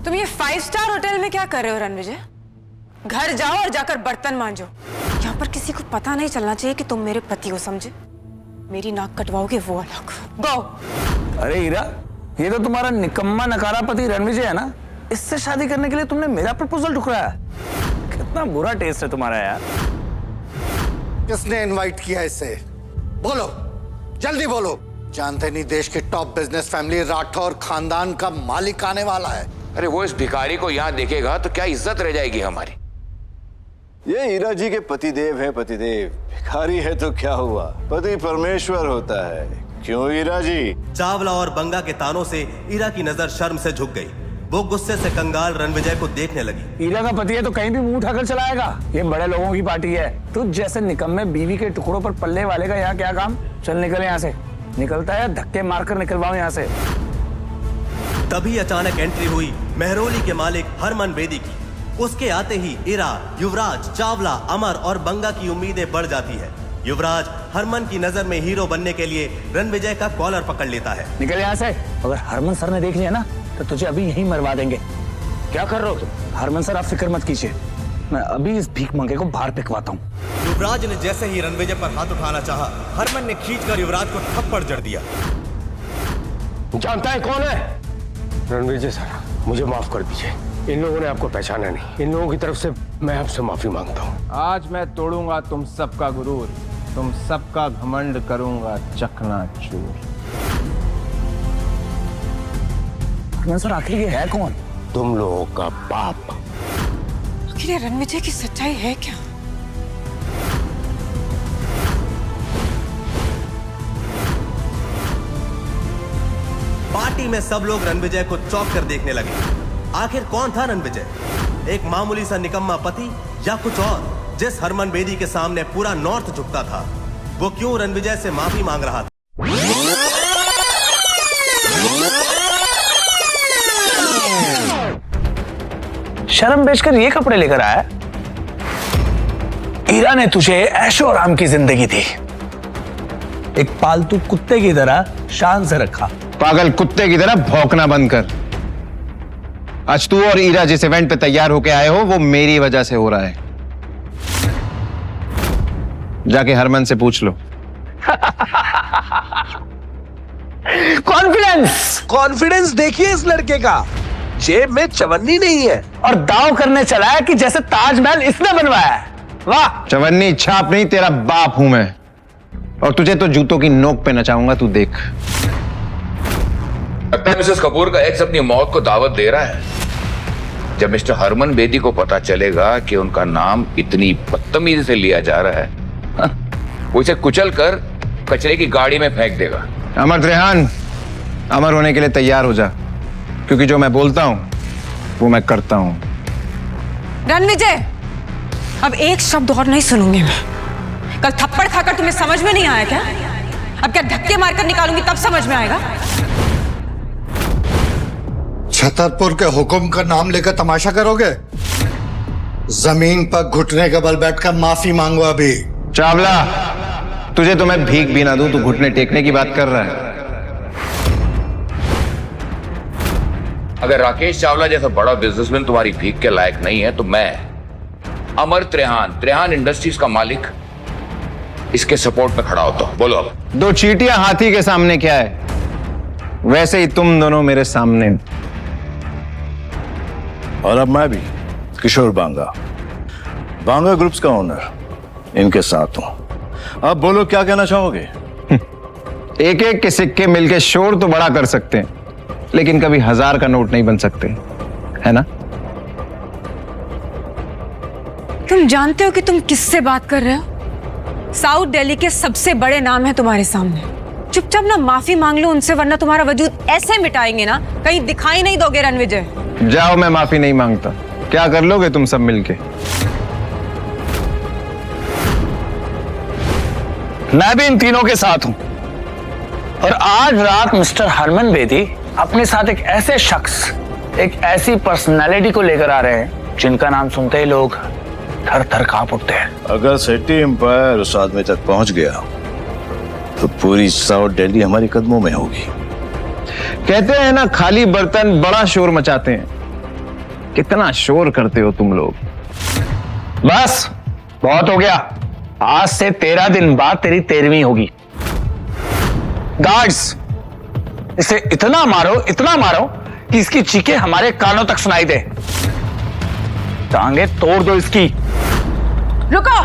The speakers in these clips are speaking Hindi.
तुम ये 5 स्टार होटल में क्या कर रहे हो रणविजय? घर जाओ और जाकर बर्तन मांजो। यहाँ पर किसी को पता नहीं चलना चाहिए कि तुम मेरे पति हो, समझे? मेरी नाक कटवाओगे वो अलग। गो। अरे हीरा, ये तो तुम्हारा निकम्मा नकारा पति रणविजय है ना? इससे शादी करने के लिए तुमने मेरा प्रपोजल ठुकराया। कितना बुरा टेस्ट है तुम्हारा यार। किसने इनवाइट किया इसे? बोलो, जल्दी बोलो। जानते नहीं देश की टॉप बिजनेस फैमिली राठौर खानदान का मालिक आने वाला है। अरे वो इस भिखारी को यहाँ देखेगा तो क्या इज्जत रह जाएगी हमारी। ये हीरा जी के पतिदेव है। पतिदेव भिखारी है तो क्या हुआ, पति परमेश्वर होता है। क्यों हीरा जी? चावला और बंगा के तानों से हीरा की नजर शर्म से झुक गई। वो गुस्से से कंगाल रणविजय को देखने लगी। हीरा का पति है तो कहीं भी मुंह उठाकर चलाएगा। ये बड़े लोगों की पार्टी है। तुझ जैसे निकम्मे बीवी के टुकड़ों पर पल्ले वाले का यहाँ क्या काम? चल निकल यहाँ से। निकलता है धक्के मारकर निकलवाओ यहाँ से। तभी अचानक एंट्री हुई मेहरोली के मालिक हरमन बेदी की। उसके आते ही हीरा, युवराज, चावला, अमर और बंगा की उम्मीदें बढ़ जाती है। युवराज हरमन की नजर में हीरो बनने के लिए रणविजय का कॉलर पकड़ लेता है। निकल यहाँ से। अगर हरमन सर ने देख लिया ना तो तुझे अभी यहीं मरवा देंगे। क्या कर रहे हो तुम? हरमन सर, आप फिक्र मत कीजिए, मैं अभी इस भीख मंगे को बाहर फेंकवाता हूँ। युवराज ने जैसे ही रणविजय पर हाथ उठाना चाहा, हरमन ने खींचकर युवराज को थप्पड़ जड़ दिया। जानता है कौन है? रणविजय सर, मुझे माफ कर दीजिए। इन लोगों ने आपको पहचाना नहीं। इन लोगों की तरफ से मैं आपसे माफी मांगता हूँ। आज मैं तोड़ूंगा तुम सबका गुरूर, तुम सबका घमंड करूंगा चकनाचूर। सर आखिर ये है कौन? तुम लोगों का बाप। आखिर ये रणविजय की सच्चाई है क्या? पार्टी में सब लोग रणविजय को चौंक कर देखने लगे। आखिर कौन था रणविजय? एक मामूली सा निकम्मा पति या कुछ और? जिस हरमन बेदी के सामने पूरा नॉर्थ झुकता था, वो क्यों रणविजय से माफी मांग रहा था? शर्म बेचकर ये कपड़े लेकर आया? हीरा ने तुझे ऐशो आराम की जिंदगी दी, एक पालतू कुत्ते की तरह शान से रखा। पागल कुत्ते की तरह भौंकना बंद कर। आज तू और हीरा जिस इवेंट पे तैयार होके आए हो वो मेरी वजह से हो रहा है। जाके हरमन से पूछ लो। कॉन्फिडेंस देखिए इस लड़के का। जेब में चवन्नी नहीं है और दाव करने चला है कि जैसे ताजमहल इसने बनवाया है। वाह! चवन्नी छाप नहीं, तेरा बाप हूं मैं, और तुझे तो जूतों की नोक पे नचाऊंगा, तू देख। लगता है मिसेस कपूर का एक्स अपनी मौत को दावत दे रहा है। जब मिस्टर हरमन बेदी को पता चलेगा कि उनका नाम इतनी बदतमीजी से लिया जा रहा है, वो इसे कुचल कर कचरे की गाड़ी में फेंक देगा। अमर त्रेहान, अमर होने के लिए तैयार हो जा, क्योंकि जो मैं बोलता हूं वो मैं करता हूं। रणविजय, अब एक शब्द और नहीं सुनूंगी मैं। कल थप्पड़ खाकर तुम्हें समझ में नहीं आया क्या? अब क्या धक्के मारकर निकालूंगी तब समझ में आएगा? छतरपुर के हुक्म का नाम लेकर तमाशा करोगे? जमीन पर घुटने के बल बैठकर माफी मांगो अभी। चावला, तुझे तो मैं भीख भी ना दूं, तू घुटने टेकने की बात कर रहा है। अगर राकेश चावला जैसा बड़ा बिजनेसमैन तुम्हारी भीख के लायक नहीं है तो मैं, अमर त्रेहान इंडस्ट्रीज का मालिक, इसके सपोर्ट में खड़ा होता हूं। बोलो अब। दो चींटियां हाथी के सामने क्या है, वैसे ही तुम दोनों मेरे सामने। और अब मैं भी किशोर बांगा, बांगा ग्रुप्स का ओनर, इनके साथ हूं। अब बोलो क्या कहना चाहोगे? एक एक के सिक्के मिलके शोर तो बड़ा कर सकते हैं, लेकिन कभी 1000 का नोट नहीं बन सकते, है ना? तुम जानते हो कि तुम किससे बात कर रहे हो? साउथ दिल्ली के सबसे बड़े नाम है तुम्हारे सामने। चुपचाप ना माफी मांग लो उनसे, वरना तुम्हारा वजूद ऐसे मिटाएंगे ना, कहीं दिखाई नहीं दोगे रणविजय। जाओ, मैं माफी नहीं मांगता। क्या कर लोगे तुम सब मिलके? मैं भी इन तीनों के साथ हूं, और आज रात मिस्टर हरमन बेदी अपने साथ एक ऐसे शख्स, एक ऐसी पर्सनालिटी को लेकर आ रहे हैं जिनका नाम सुनते ही लोग थर थर कांप उठते हैं। अगर सिटी एम्पायर उस आदमी तक पहुंच गया तो पूरी साउथ दिल्ली हमारे कदमों में होगी। कहते हैं ना, खाली बर्तन बड़ा शोर मचाते हैं। कितना शोर करते हो तुम लोग। बस बहुत हो गया। आज से 13 दिन बाद तेरी 13वीं होगी। गार्ड्स, इसे इतना मारो कि इसकी चीखें हमारे कानों तक सुनाई दे। टांगे तोड़ दो इसकी। रुको।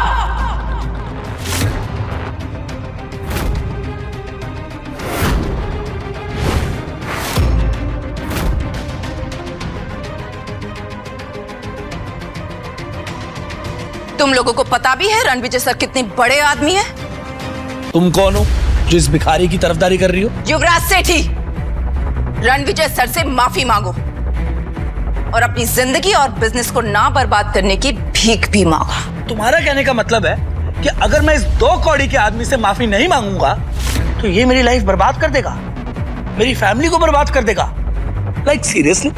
तुम लोगों को पता भी है रणविजय सर कितने बड़े आदमी हैं? तुम कौन हो जो इस भिखारी की तरफदारी कर रही हो? युवराज सेठी, रणविजय सर से माफी मांगो और अपनी जिंदगी और बिजनेस को ना बर्बाद करने की भीख भी मांगो। तुम्हारा कहने का मतलब है कि अगर मैं इस 2 कौड़ी के आदमी से माफी नहीं मांगूंगा तो ये मेरी लाइफ बर्बाद कर देगा, मेरी फैमिली को बर्बाद कर देगा। Like seriously?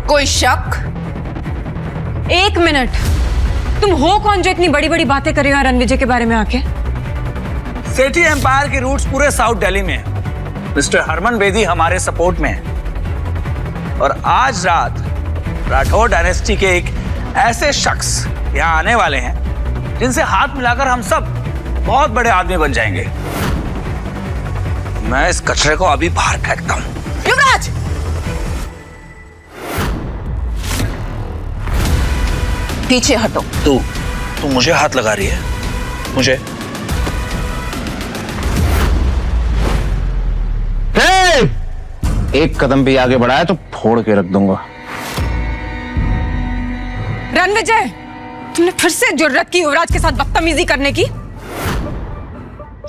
कोई शक? 1 मिनट, तुम हो कौन जो इतनी बड़ी बड़ी बातें कर रहे हो रणविजय के बारे में आके? सेठी एम्पायर के रूट्स पूरे साउथ दिल्ली में है। मिस्टर हरमन बेदी हमारे सपोर्ट में है और आज रात राठौर डायनेस्टी के एक ऐसे शख्स यहाँ आने वाले हैं जिनसे हाथ मिलाकर हम सब बहुत बड़े आदमी बन जाएंगे। मैं इस कचरे को अभी बाहर फेंकता हूँ। युवराज! पीछे हटो। तू मुझे हाथ लगा रही है? मुझे? एक कदम भी आगे बढ़ाया तो फोड़ के रख दूंगा। रणविजय, तुमने फिर से जुर्रत की युवराज के साथ बदतमीजी करने की।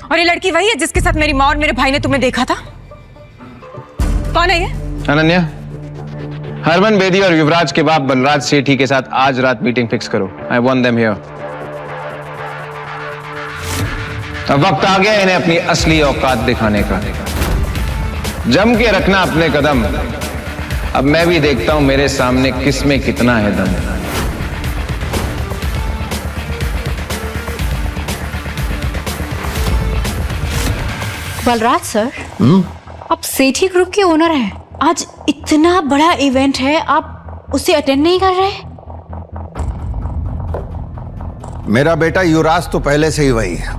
और ये लड़की वही है जिसके साथ मेरी माँ और मेरे भाई ने तुम्हें देखा था? कौन है ये? अनन्या, हरमन बेदी और युवराज के बाप बलराज सेठी के साथ आज रात मीटिंग फिक्स करो। I want them here. अब वक्त आ गया इन्हें अपनी असली औकात दिखाने का। जम के रखना अपने कदम। अब मैं भी देखता हूं मेरे सामने किस में कितना है दम। बलराज सर, आप सेठी ग्रुप के ओनर हैं। आज इतना बड़ा इवेंट है, आप उसे अटेंड नहीं कर रहे? मेरा बेटा युवराज तो पहले से ही वही है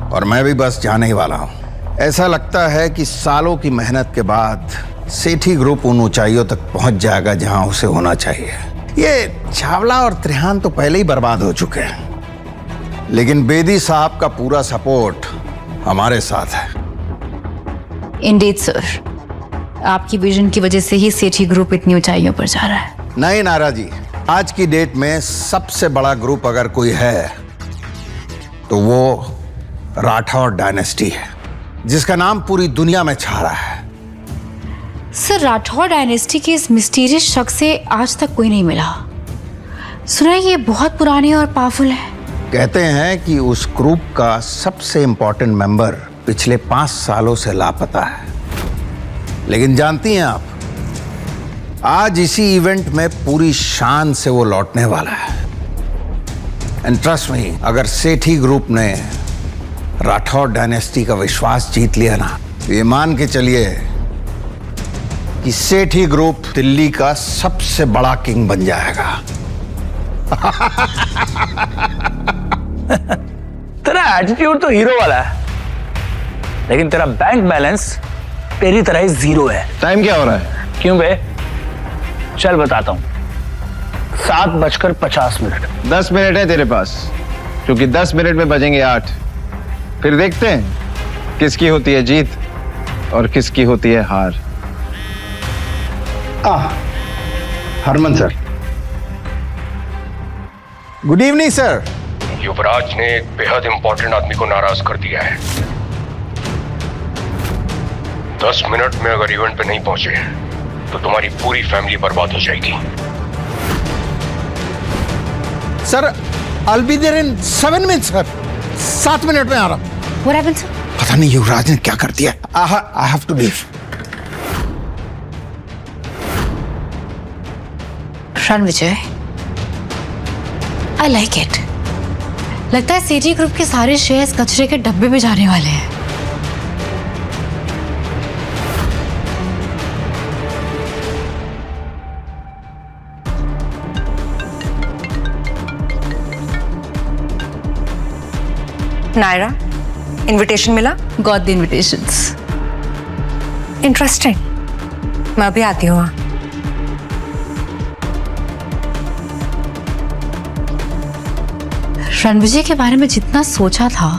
और मैं भी बस जाने ही वाला हूं। ऐसा लगता है कि सालों की मेहनत के बाद सेठी ग्रुप उन ऊंचाइयों तक पहुंच जाएगा जहां उसे होना चाहिए। ये चावला और त्रिहान तो पहले ही बर्बाद हो चुके हैं, लेकिन बेदी साहब का पूरा सपोर्ट हमारे साथ है। इंडीड सर, आपकी विजन की वजह से ही सेठी ग्रुप इतनी ऊंचाइयों पर जा रहा है। नहीं नारा जी, आज की डेट में सबसे बड़ा ग्रुप अगर कोई है तो वो राठौर डायनेस्टी है, जिसका नाम पूरी दुनिया में छा रहा है। सर, राठौर डायनेस्टी के इस मिस्टीरियस शख्स से आज तक कोई नहीं मिला। सुना है ये बहुत पुराने और पावरफुल है। कहते हैं कि उस ग्रुप का सबसे इंपॉर्टेंट मेंबर पिछले 5 सालों से लापता है। लेकिन जानती हैं आप, आज इसी इवेंट में पूरी शान से वो लौटने वाला है। एंड ट्रस्ट मी, अगर सेठी ग्रुप ने राठौर डायनेस्टी का विश्वास जीत लिया ना, तो ये मान के चलिए कि सेठी ग्रुप दिल्ली का सबसे बड़ा किंग बन जाएगा। तेरा एटीट्यूड तो हीरो वाला है, लेकिन तेरा बैंक बैलेंस तेरी तरह ही 0 है। टाइम क्या हो रहा है? क्यों बे? चल बताता हूं। 7:50 10 मिनट है तेरे पास, क्योंकि 10 मिनट में बजेंगे 8। फिर देखते हैं किसकी होती है जीत और किसकी होती है हार। Harman sir, good evening sir. Yuvraj ने एक बेहद इंपॉर्टेंट आदमी को नाराज कर दिया है। 10 मिनट में अगर इवेंट पे नहीं पहुंचे तो तुम्हारी पूरी फैमिली बर्बाद हो जाएगी। Sir, I'll be there in 7 minutes sir. 7 minute में आ रहा हूं। What happened, sir? पता नहीं युवराज ने क्या कर दिया। I have to leave। Ranvijay, I like it। लगता है सेठी ग्रुप के सारे शेयर्स कचरे के डब्बे में जाने वाले हैं। नायरा, इनविटेशन मिला? Got the invitations. इंटरेस्टिंग। मैं अभी आती हूँ। रणविजय के बारे में जितना सोचा था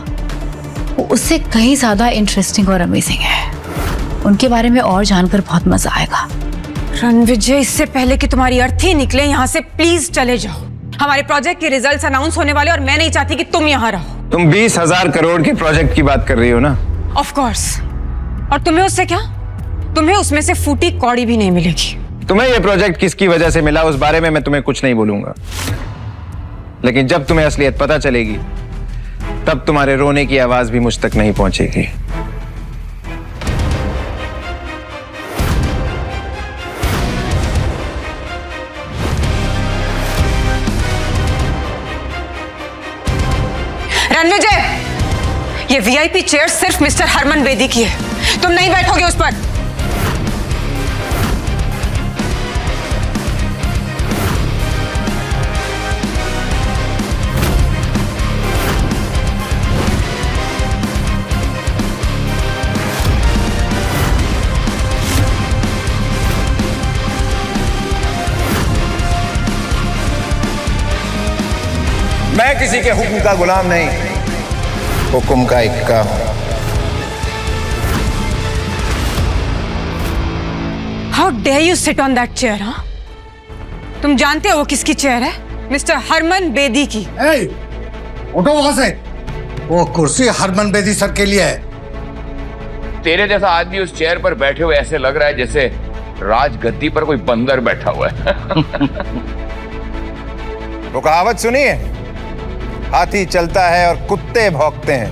वो उससे कहीं ज्यादा इंटरेस्टिंग और अमेजिंग है। उनके बारे में और जानकर बहुत मजा आएगा। रणविजय, इससे पहले कि तुम्हारी अर्थी निकले यहाँ से प्लीज चले जाओ। हमारे प्रोजेक्ट के रिजल्ट्स अनाउंस होने वाले और मैं नहीं चाहती कि तुम यहाँ रहो। तुम 20,000 करोड़ के प्रोजेक्ट की बात कर रही हो ना? Of course. और तुम्हें उससे क्या? तुम्हें उसमें से फूटी कौड़ी भी नहीं मिलेगी। तुम्हें यह प्रोजेक्ट किसकी वजह से मिला उस बारे में मैं तुम्हें कुछ नहीं बोलूंगा, लेकिन जब तुम्हें असलियत पता चलेगी तब तुम्हारे रोने की आवाज भी मुझ तक नहीं पहुंचेगी। रणविजय, ये वीआईपी चेयर सिर्फ मिस्टर हरमन बेदी की है। तुम नहीं बैठोगे उस पर। मैं किसी के हुक्म का गुलाम नहीं, हुक्म का इक्का हूं। How dare you sit on that chair? हाँ, तुम जानते हो वो किसकी चेयर है? मिस्टर हरमन बेदी की। उठो वहां से। वो कुर्सी हरमन बेदी सर के लिए है। तेरे जैसा आदमी उस चेयर पर बैठे हुए ऐसे लग रहा है जैसे राजगद्दी पर कोई बंदर बैठा हुआ है। वो कहावत सुनी है, हाथी चलता है और कुत्ते भौंकते हैं।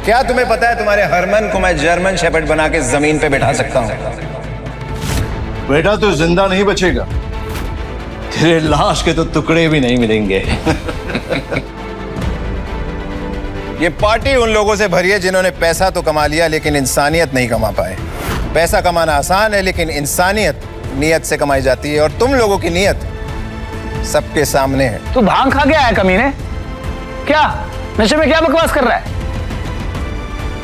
क्या तुम्हें पता है तुम्हारे हरमन को मैं जर्मन शेपर्ड बना के जमीन पे बैठा सकता हूं? बेटा तू जिंदा नहीं बचेगा, तेरे लाश के तो टुकड़े भी नहीं मिलेंगे। ये पार्टी उन लोगों से भरी है जिन्होंने पैसा तो कमा लिया लेकिन इंसानियत नहीं कमा पाए। पैसा कमाना आसान है लेकिन इंसानियत नियत से कमाई जाती है, और तुम लोगों की नियत सबके सामने है। तू भांग खा गया है कमीने? क्या नशे में क्या बकवास कर रहा है?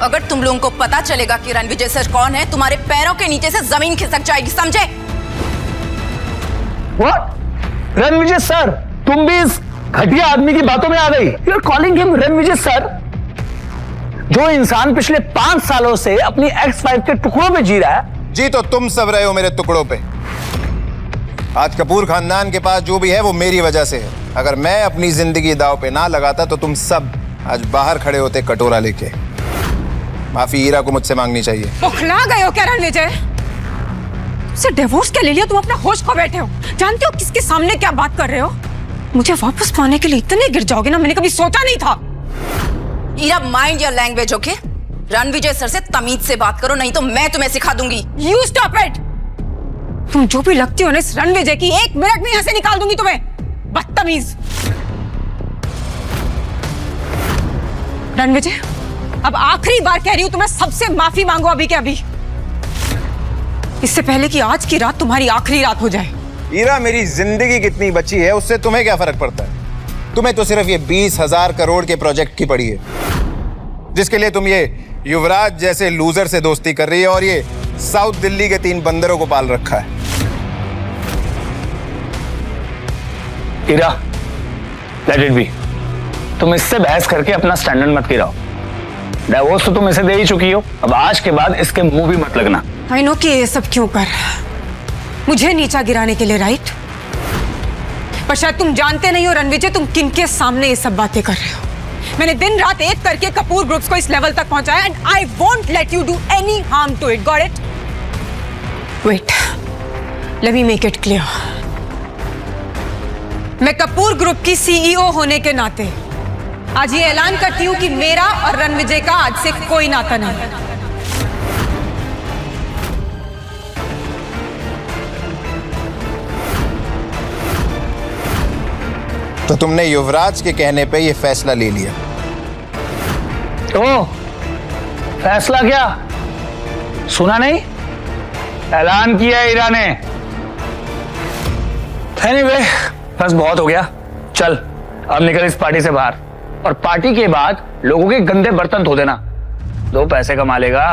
अगर तुम लोगों को पता चलेगा कि रणविजय सर कौन है, तुम्हारे पैरों के नीचे से जमीन खिसक जाएगी, समझे? What? रणविजय सर? तुम भी इस घटिया आदमी की बातों में आ गई? You are calling him Ranvijay sir? जो इंसान पिछले 5 सालों से अपनी एक्स वाइफ के टुकड़ों पे जी रहा है। जी तो तुम सब रहे हो मेरे टुकड़ों पे। आज कपूर खानदान के पास जो भी है वो मेरी वजह से है। अगर मैं अपनी जिंदगी दांव पे ना लगाता तो तुम सब आज बाहर खड़े होते कटोरा लेके। माफी हीरा को मुझसे मांगनी चाहिए। बौखला गए हो क्या रणविजय? से डिवोर्स के ले लिया, तुम अपना होश खो बैठे हो। जानते हो किसके सामने क्या बात कर रहे हो? मुझे वापस पाने के लिए इतने गिर जाओगे ना, मैंने कभी सोचा नहीं था। Heera, mind your language, okay? Ranvijay sir से तमीज से बात करो, नहीं तो मैं तुम्हें सिखा दूंगी। You stop it. तुम जो भी लगती हो ना इस रणविजय की, 1 मिनट में यहां से निकाल दूंगी तुम्हें, बदतमीज। रणविजय, अब आखिरी बार कह रही हूं तुम्हें, सबसे माफी मांगो अभी के अभी, इससे पहले कि आज की रात तुम्हारी आखिरी रात हो जाए। हीरा, मेरी जिंदगी कितनी बची है उससे तुम्हें क्या फर्क पड़ता है? तुम्हें तो सिर्फ ये 20,000 करोड़ के प्रोजेक्ट की पड़ी है, जिसके लिए तुम ये युवराज जैसे लूजर से दोस्ती कर रही है और ये साउथ दिल्ली के 3 बंदरों को पाल रखा है। हीरा, लेट इट बी। तुम इससे बहस करके अपना स्टैंडर्ड मत गिराओ। डिवोर्स तो तुम इसे दे ही चुकी हो, अब आज के बाद इसके मुंह भी मत लगना। आई नो कि ये सब क्यों कर, मुझे नीचा गिराने के लिए, राइट? पर शायद तुम जानते नहीं हो रणविजय, तुम किनके सामने ये सब बातें कर रहे हो। मैंने दिन रात एक करके कपूर ग्रुप्स को इस लेवल तक पहुंचाया, and I won't let you do any harm to it, got it? Wait, let me make it clear. मैं कपूर ग्रुप की सीईओ होने के नाते आज ये ऐलान करती हूं कि मेरा और रणविजय का आज से कोई नाता नहीं। तो तुमने युवराज के कहने पे ये फैसला ले लिया? ओ, फैसला क्या? सुना नहीं? ऐलान किया हीरा ने। एनीवे, बस बहुत हो गया, चल अब निकल इस पार्टी से बाहर। और पार्टी के बाद लोगों के गंदे बर्तन धो देना। 2 पैसे कमा लेगा।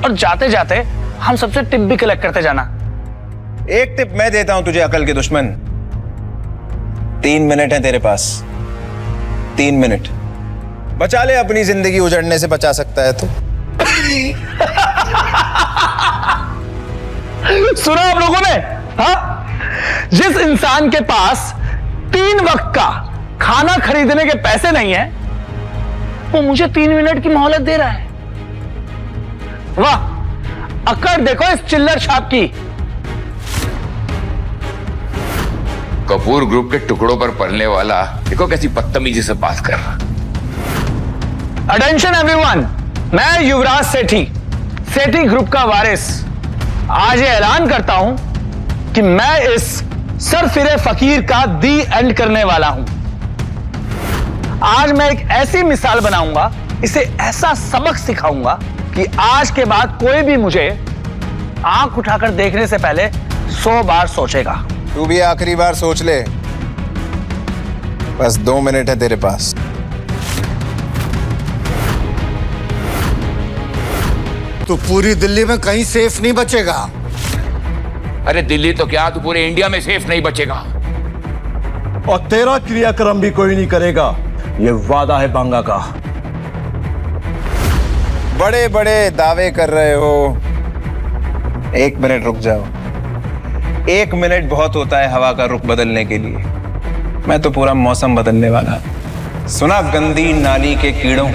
और जाते जाते हम सबसे टिप भी कलेक्ट करते जाना। एक टिप मैं देता हूं तुझे, अकल के दुश्मन। 3 मिनट है तेरे पास, 3 मिनट बचा ले। अपनी जिंदगी उजड़ने से बचा सकता है तो। सुना आप लोगों ने? हाँ, जिस इंसान के पास 3 वक्त का खाना खरीदने के पैसे नहीं है, वो मुझे 3 मिनट की मोहलत दे रहा है। वाह, अकड़ देखो इस चिल्लर छाप की। कपूर ग्रुप के टुकड़ों पर पलने वाला देखो कैसी बदतमीजी से बात कर रहा। अटेंशन एवरीवन, मैं युवराज सेठी, सेठी ग्रुप का वारिस, आज ये ऐलान करता हूं कि मैं इस सरफिरे फकीर का दी एंड करने वाला हूं। आज मैं एक ऐसी मिसाल बनाऊंगा, इसे ऐसा सबक सिखाऊंगा कि आज के बाद कोई भी मुझे आंख उठाकर देखने से पहले 100 बार सोचेगा। तू भी आखिरी बार सोच ले। बस 2 मिनट है तेरे पास। तो पूरी दिल्ली में कहीं सेफ नहीं बचेगा। अरे दिल्ली तो क्या, तू पूरे इंडिया में सेफ नहीं बचेगा। और तेरा क्रियाक्रम भी कोई नहीं करेगा, ये वादा है बांगा का। बड़े बड़े दावे कर रहे हो। 1 मिनट रुक जाओ। 1 मिनट बहुत होता है हवा का रुख बदलने के लिए। मैं तो पूरा मौसम बदलने वाला। सुना गंदी नाली के कीड़ों।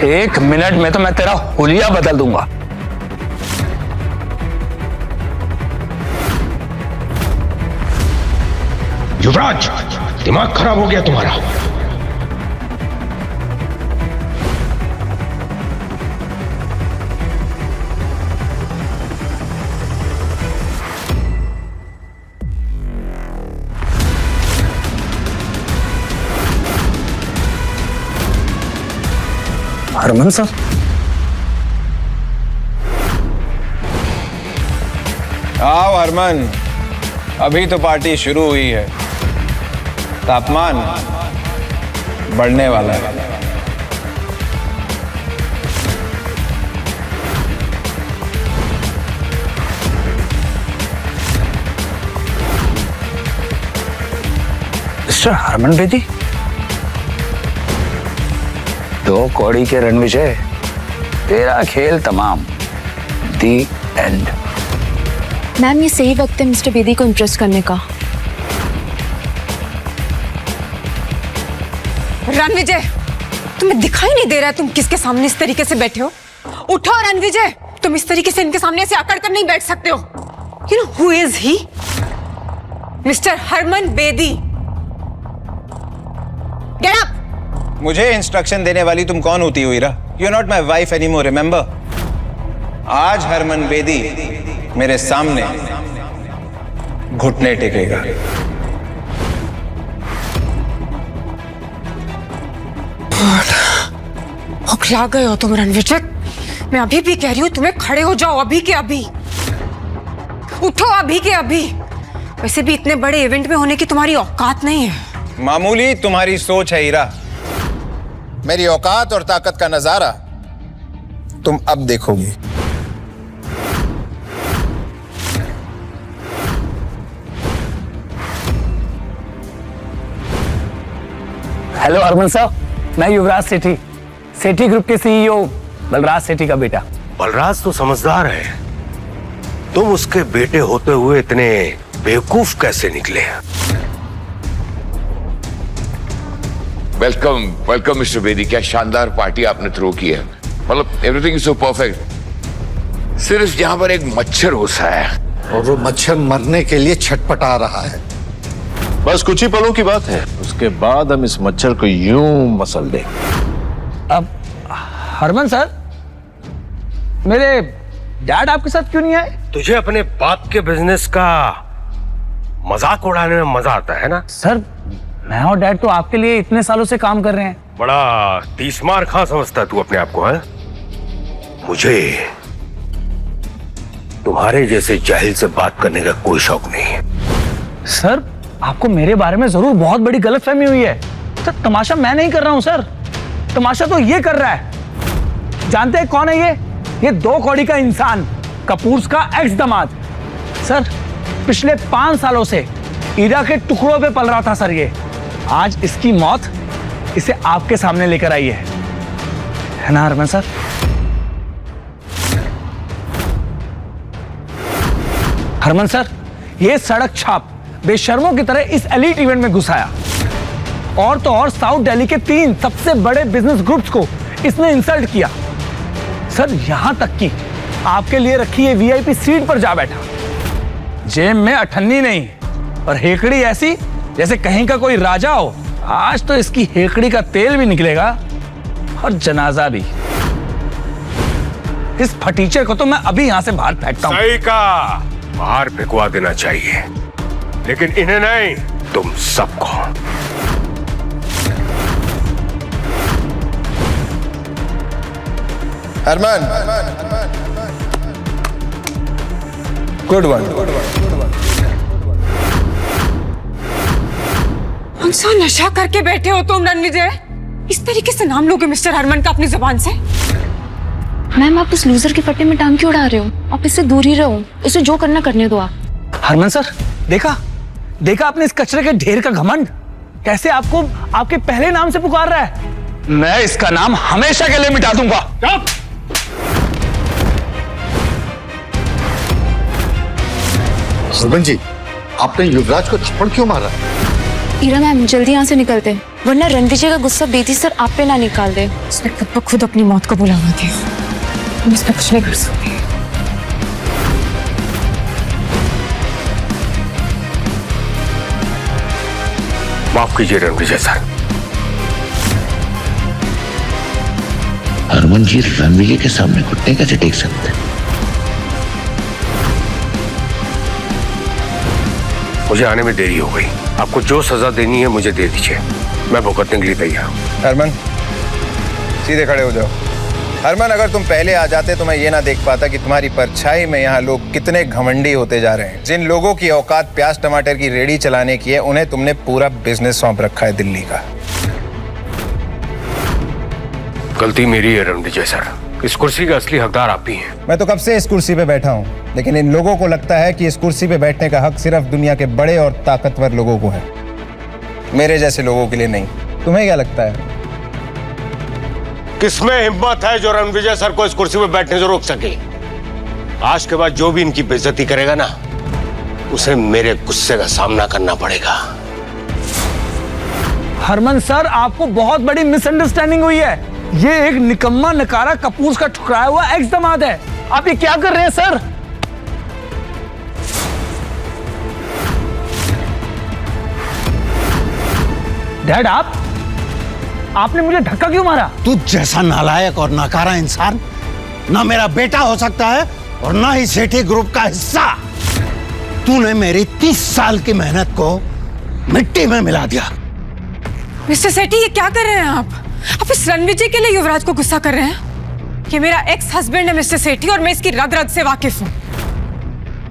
1 मिनट में तो मैं तेरा हुलिया बदल दूंगा। युवराज, दिमाग खराब हो गया तुम्हारा। हरमन सर, आओ हरमन, अभी तो पार्टी शुरू हुई है। तापमान बढ़ने वाला है। मिस्टर हरमन बेदी, 2 कौड़ी के रणविजय, तेरा खेल तमाम। दी एंड। मैम, ये सही वक्त है मिस्टर बेदी को इम्प्रेस करने का। रणविजय, तुम्हें दिखाई नहीं दे रहा है तुम किसके सामने इस तरीके से बैठे हो? उठो रणविजय, तुम इस तरीके से इनके सामने ऐसे अकड़ कर नहीं बैठ सकते हो। You know who is he? Mister Harman Bedi. Get up. मुझे इंस्ट्रक्शन देने वाली तुम कौन होती हो Heera? You are not my wife any more, remember. आज हरमन बेदी मेरे सामने घुटने टेकेगा। हौखला गए हो तुम रणविजय। मैं अभी भी कह रही हूँ तुम्हें खड़े हो जाओ, अभी के अभी उठो, अभी के अभी। वैसे भी इतने बड़े इवेंट में होने की तुम्हारी औकात नहीं है। मामूली तुम्हारी सोच है हीरा। मेरी औकात और ताकत का नजारा तुम अब देखोगी। हेलो हरमन साहब, मैं युवराज सेठी, सेठी ग्रुप के सीईओ बलराज सेठी का बेटा। बलराज तो समझदार है, तुम उसके बेटे होते हुए इतने बेवकूफ कैसे निकले? Welcome welcome mister Bedi. क्या शानदार पार्टी आपने थ्रो की है। मतलब एवरीथिंग इज सो परफेक्ट। सिर्फ यहाँ पर एक मच्छर घुसा है और वो मच्छर मरने के लिए छटपटा रहा है। बस कुछ ही पलों की बात है, उसके बाद हम इस मच्छर को यूं मसल देंगे। अब हरमन सर, मेरे डैड आपके साथ क्यों नहीं आए? तुझे अपने बाप के बिजनेस का मजाक उड़ाने में मजा आता है ना? सर, मैं और डैड तो आपके लिए इतने सालों से काम कर रहे हैं। बड़ा तीसमार खां समझता है तू अपने आप को, है? मुझे तुम्हारे जैसे जाहिल से बात करने का कोई शौक नहीं है। सर आपको मेरे बारे में जरूर बहुत बड़ी गलतफहमी हुई है। सर तमाशा मैं नहीं कर रहा हूं सर, तमाशा तो ये कर रहा है। जानते हैं कौन है ये 2 कौड़ी का इंसान, कपूर्स का एक्स दामाद। सर पिछले 5 सालों से ईरा के टुकड़ों पे पल रहा था सर ये। आज इसकी मौत इसे आपके सामने लेकर आई है ना हरमन सर? हरमन सर, ये सड़क छाप बेशर्मों की तरह इस एलीट इवेंट में घुस आया, और तो और साउथ दिल्ली के 3 सबसे बड़े बिजनेस ग्रुप्स को इसने इंसल्ट किया। सर यहां तक कि आपके लिए रखी ये वीआईपी सीट पर जा बैठा। जेब में अठन्नी नहीं और हेकड़ी ऐसी जैसे कहीं का कोई राजा हो। आज तो इसकी हेकड़ी का तेल भी निकलेगा और जनाजा भी। इस फटीचे को तो मैं अभी यहां से बाहर फेंकता हूं। सही कहा, बाहर फेंकवा देना चाहिए, लेकिन इन्हें नहीं, तुम सबको। Harman, good one. कौन-सा नशा करके बैठे हो तुम रणविजय? इस तरीके से नाम लोगे मिस्टर हरमन का अपनी जुबान से? मैम आप उस लूजर के पट्टे में टांग क्यों उड़ा रहे हो? आप इससे दूर ही रहो, इसे जो करना करने दो आप। हरमन सर देखा आपने इस कचरे के ढेर का घमंड, कैसे आपको आपके पहले नाम से पुकार रहा है। मैं इसका नाम हमेशा के लिए मिटा दूंगा। हरमन जी, आपने युवराज को थप्पड़ क्यों मारा? ईरा मैम जल्दी यहाँ से निकलते, वरना रणविजय का गुस्सा बेटी सर आप पे ना निकाल दे। उसने खुद ब खुद अपनी मौत को बुलावा दिया। हम इस पे कुछ नहीं कर सकते। माफ कीजिए रणविजय सर। हरमन जी रणविजय के सामने घुटने कैसे टेक सकते हैं? मुझे आने में देरी हो गई, आपको जो सजा देनी है मुझे दे दीजिए, मैं भुगतने के लिए तैयार हूं। हरमन सीधे खड़े हो जाओ। हरमन अगर तुम पहले आ जाते तो मैं ये ना देख पाता कि तुम्हारी परछाई में यहाँ लोग कितने घमंडी होते जा रहे हैं। जिन लोगों की औकात प्याज टमाटर की रेडी चलाने की है, उन्हें तुमने पूरा बिजनेस सौंप रखा है दिल्ली का। गलती मेरी है रणविजय सर, इस कुर्सी का असली हकदार आप ही हैं। मैं तो कब से इस कुर्सी पे बैठा हूँ, लेकिन इन लोगों को लगता है कि इस कुर्सी पे बैठने का हक सिर्फ दुनिया के बड़े और ताकतवर लोगों को है, मेरे जैसे लोगों के लिए नहीं। तुम्हें क्या लगता है? किसमें हिम्मत है जो रणविजय सर को इस कुर्सी पे बैठने से रोक सके? आज के बाद जो भी इनकी बेइज्जती करेगा ना, उसे मेरे गुस्से का सामना करना पड़ेगा। हरमन सर आपको बहुत बड़ी मिसअंडरस्टैंडिंग हुई है। ये एक निकम्मा नकारा कपूर का ठुकराया हुआ एक्स दामाद है। आप ये क्या कर रहे हैं सर? डैड आपने मुझे धक्का क्यों मारा? तू जैसा नालायक और नकारा इंसान ना मेरा बेटा हो सकता है और ना ही सेठी ग्रुप का हिस्सा। तूने मेरी 30 साल की मेहनत को मिट्टी में मिला दिया। मिस्टर सेठी ये क्या कर रहे हैं आप इस रणविजय के लिए युवराज को गुस्सा कर रहे हैं? ये मेरा एक्स हस्बैंड है मिस्टर सेठी और मैं इसकी रग रग से वाकिफ हूं।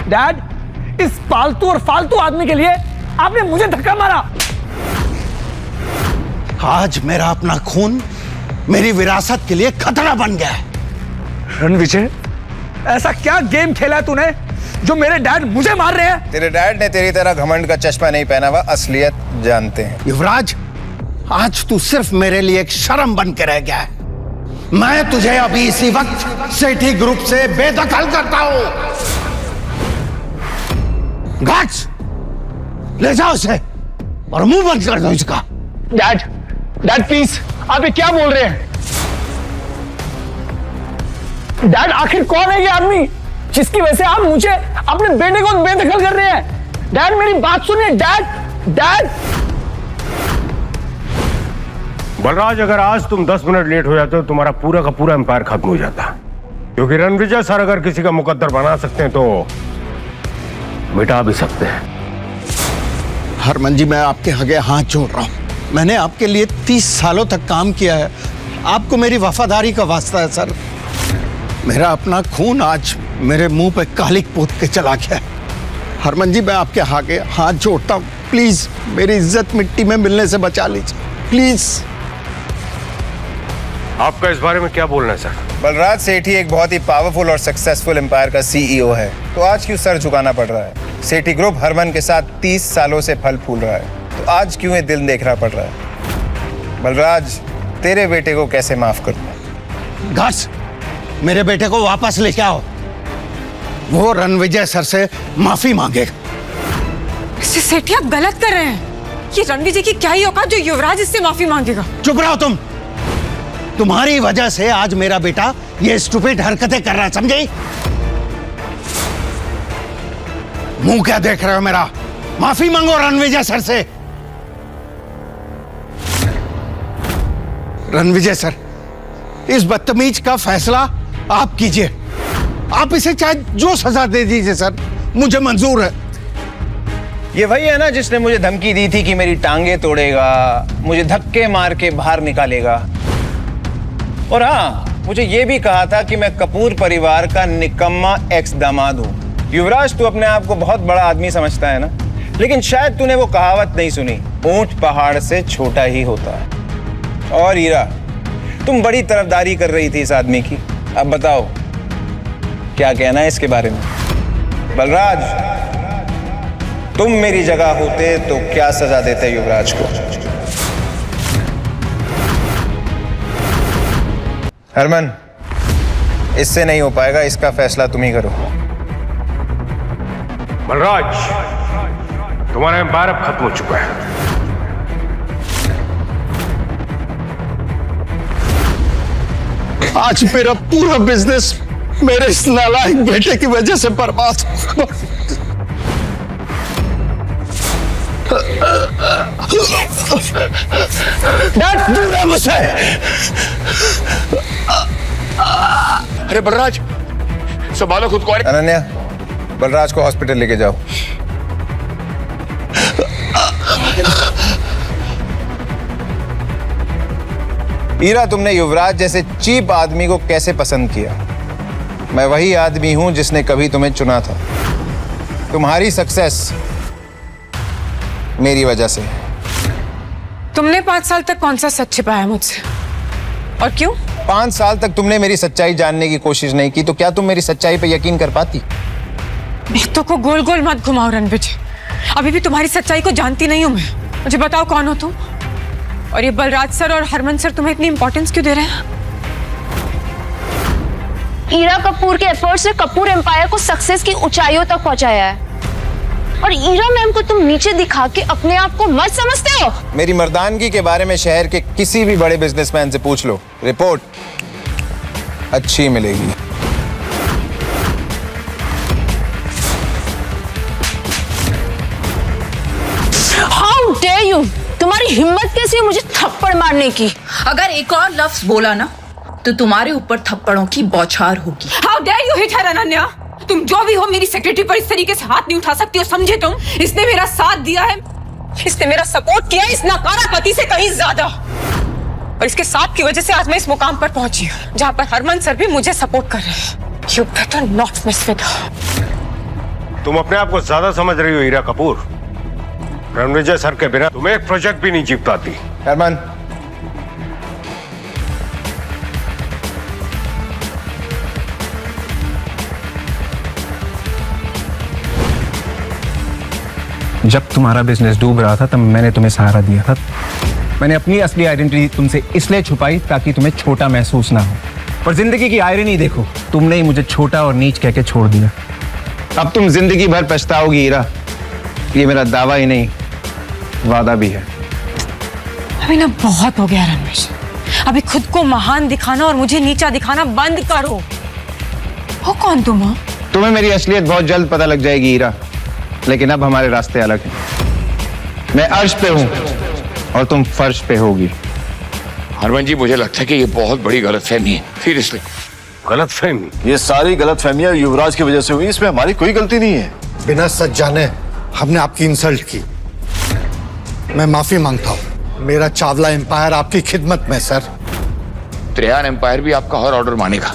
डैड इस पालतू और फालतू आदमी के लिए आपने मुझे धक्का मारा। आज मेरा अपना खून मेरी विरासत के लिए खतरा बन गया है। रणविजय ऐसा क्या गेम खेला है तूने जो मेरे डैड मुझे मार रहे हैं? तेरे डैड ने तेरी तरह घमंड का चश्मा नहीं पहना हुआ, असलियत जानते हैं। युवराज आज तू सिर्फ मेरे लिए एक शर्म बन के रह गया है। मैं तुझे अभी इसी वक्त सेठी ग्रुप से बेदखल करता हूं। गार्ड्स ले जाओ उसे और मुंह बंद कर दो इसका। डैड प्लीज आप ये क्या बोल रहे हैं? डैड आखिर कौन है ये आदमी जिसकी वजह से आप मुझे अपने बेटे को बेदखल कर रहे हैं? डैड मेरी बात सुनिए। डैड बलराज, अगर आज तुम 10 मिनट लेट हो जाते हो तुम्हारा पूरा का पूरा एम्पायर खत्म हो जाता, क्योंकि रणविजय सर अगर किसी का मुकद्दर बना सकते हैं तो मिटा भी सकते हैं। हरमन जी मैं आपके आगे हाथ जोड़ रहा हूं। मैंने आपके लिए 30 सालों तक काम किया है। आपको मेरी वफादारी का वास्ता है सर। मेरा अपना खून आज मेरे मुंह पे कालिक पोत के चला गया है। हरमन जी, मैं आपके आगे हाथ जोड़ता हूँ, प्लीज मेरी इज्जत मिट्टी में मिलने से बचा लीजिए, प्लीज। आपका इस बारे में क्या बोलना है सर? बलराज सेठी एक बहुत ही पावरफुल और सक्सेसफुल एम्पायर का सीईओ है, तो आज क्यों सर झुकाना पड़ रहा है? सेठी ग्रुप हरमन के साथ 30 सालों से फल फूल रहा है, तो आज क्यों ये दिल देखना पड़ रहा है? बलराज, तेरे बेटे को कैसे माफ करूं? घस, मेरे बेटे को वापस लेके आओ। वो रणविजय सर से माफी मांगेगा। सेठी आप गलत कर रहे हैं। ये रणविजय की क्या ही औकात जो युवराज इससे माफी मांगेगा? चुप रहो तुम। तुम्हारी वजह से आज मेरा बेटा ये स्टूपिड हरकतें कर रहा है, समझे? मुंह क्या देख रहे हो मेरा? माफी मांगो रणविजय सर से। रणविजय सर, इस बदतमीज का फैसला आप कीजिए। आप इसे चाहे जो सजा दे दीजिए सर, मुझे मंजूर है। ये वही है ना जिसने मुझे धमकी दी थी कि मेरी टांगे तोड़ेगा, मुझे धक्के मार के बाहर निकालेगा, और हाँ, मुझे ये भी कहा था कि मैं कपूर परिवार का निकम्मा एक्स दामाद हूं। युवराज, तू अपने आप को बहुत बड़ा आदमी समझता है ना, लेकिन शायद तूने वो कहावत नहीं सुनी, ऊंट पहाड़ से छोटा ही होता है। और हीरा, तुम बड़ी तरफदारी कर रही थी इस आदमी की, अब बताओ क्या कहना है इसके बारे में? बलराज, तुम मेरी जगह होते तो क्या सजा देते युवराज को? हरमन, इससे नहीं हो पाएगा, इसका फैसला तुम ही करो। बलराज, तुम्हारा एम्पायर अब खत्म हो चुका है। आज मेरा पूरा बिजनेस मेरे इस नालायक बेटे की वजह से बर्बाद हो। दूर है मुझसे। अरे बलराज, संभालो खुद को। अनन्या, बलराज को हॉस्पिटल लेके जाओ। हीरा, तुमने युवराज जैसे चीप आदमी को कैसे पसंद किया? मैं वही आदमी हूं जिसने कभी तुम्हें चुना था। तुम्हारी सक्सेस मेरी वजह से। तुमने 5 साल तक कौन सा सच छिपाया मुझसे, और क्यों? 5 साल तक तुमने मेरी सच्चाई जानने की कोशिश नहीं की, तो क्या तुम मेरी सच्चाई पे यकीन कर पाती? बातों को गोल गोल मत घुमाओ रणविजय, अभी भी तुम्हारी सच्चाई को जानती नहीं हूं मैं। मुझे बताओ कौन हो तुम, और ये बलराज सर और हरमन सर तुम्हें इतनी इंपॉर्टेंस क्यों दे रहे हैं? ईरा कपूर के एफर्ट्स ने कपूर एम्पायर को सक्सेस की ऊंचाइयों तक पहुंचाया है, और ईरा मैम को तुम नीचे दिखा के अपने आप को मत समझते हो? मेरी मर्दानगी के बारे में शहर के किसी भी बड़े बिजनेसमैन से पूछ लो, रिपोर्ट अच्छी मिलेगी। How dare you! तुम्हारी हिम्मत कैसी है मुझे थप्पड़ मारने की? अगर एक और लफ्ज बोला ना तो तुम्हारे ऊपर थप्पड़ों की बौछार होगी। हाउ डेयर यू हिट हर अनन्या! तुम जो भी हो, मेरी सेक्रेटरी पर इस तरीके से हाथ नहीं उठा सकती हो, समझे तुम? इसने मेरा साथ दिया है, इसने मेरा सपोर्ट किया है इस नाकारा पति से कहीं ज्यादा, और इसके साथ की वजह से आज मैं इस मुकाम पर पहुंची हूं जहां पर हरमन सर भी मुझे सपोर्ट कर रहे हैं। You better not mess with her. तुम अपने आप को ज्यादा समझ रही हो हीरा कपूर। रणविजय सर के बिना तुम्हें एक प्रोजेक्ट भी नहीं जीत पाती। हरमन, जब तुम्हारा बिजनेस डूब रहा था तब मैंने तुम्हें सहारा दिया था। मैंने अपनी असली आइडेंटिटी तुमसे इसलिए छुपाई ताकि तुम्हें छोटा महसूस ना हो। पर जिंदगी की आयरनी देखो, तुमने ही मुझे छोटा और नीच कह के छोड़ दिया। अब तुम जिंदगी भर पछताओगी हीरा, ये मेरा दावा ही नहीं वादा भी है। अभी ना बहुत हो गया रणविजय, अभी खुद को महान दिखाना और मुझे नीचा दिखाना बंद करो। हो कौन तुम हो? तुम्हें मेरी असलियत बहुत जल्द पता लग जाएगी हीरा, लेकिन अब हमारे रास्ते अलग हैं। मैं अर्श पे हूं और तुम फर्श पे होगी। हरमन जी, मुझे लगता है कि ये बहुत बड़ी गलतफहमी है। सीरियसली गलतफहमी? ये सारी गलतफहमियां युवराज की वजह से हुई, इसमें हमारी कोई गलती नहीं है। बिना सच जाने हमने आपकी इंसल्ट की, मैं माफी मांगता हूँ। मेरा चावला एम्पायर आपकी खिदमत में सर। त्रेहान एम्पायर भी आपका हर ऑर्डर मानेगा।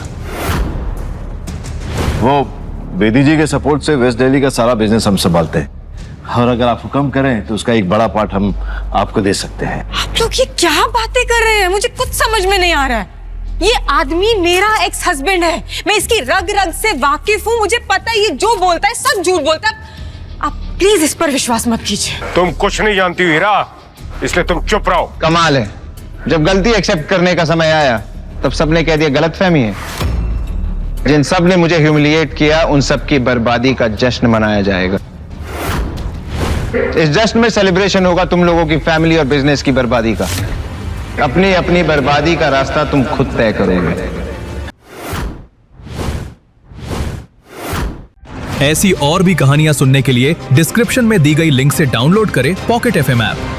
वो बेदी जी के सपोर्ट से वेस्ट दिल्ली का सारा बिजनेस हम संभालते हैं, और अगर आप हुक्म करें तो उसका एक बड़ा पार्ट हम आपको दे सकते हैं। आप लोग ये क्या बातें कर रहे हैं? मुझे कुछ समझ में नहीं आ रहा है। ये आदमी मेरा एक्स हस्बैंड है, मैं इसकी रग रग से वाकिफ हूँ, मुझे पता है ये जो बोलता है सब झूठ बोलता है। आप प्लीज इस पर विश्वास मत कीजिए। तुम कुछ नहीं जानती हो हीरा, इसलिए तुम चुप रहो। कमाल है, जब गलती एक्सेप्ट करने का समय आया तब सबने कह दिया गलतफहमी है। जिन सब ने मुझे ह्यूमिलिएट किया उन सब की बर्बादी का जश्न मनाया जाएगा। इस जश्न में सेलिब्रेशन होगा तुम लोगों की फैमिली और बिजनेस की बर्बादी का। अपनी अपनी बर्बादी का रास्ता तुम खुद तय करोगे। ऐसी और भी कहानियां सुनने के लिए डिस्क्रिप्शन में दी गई लिंक से डाउनलोड करें पॉकेट FM ऐप।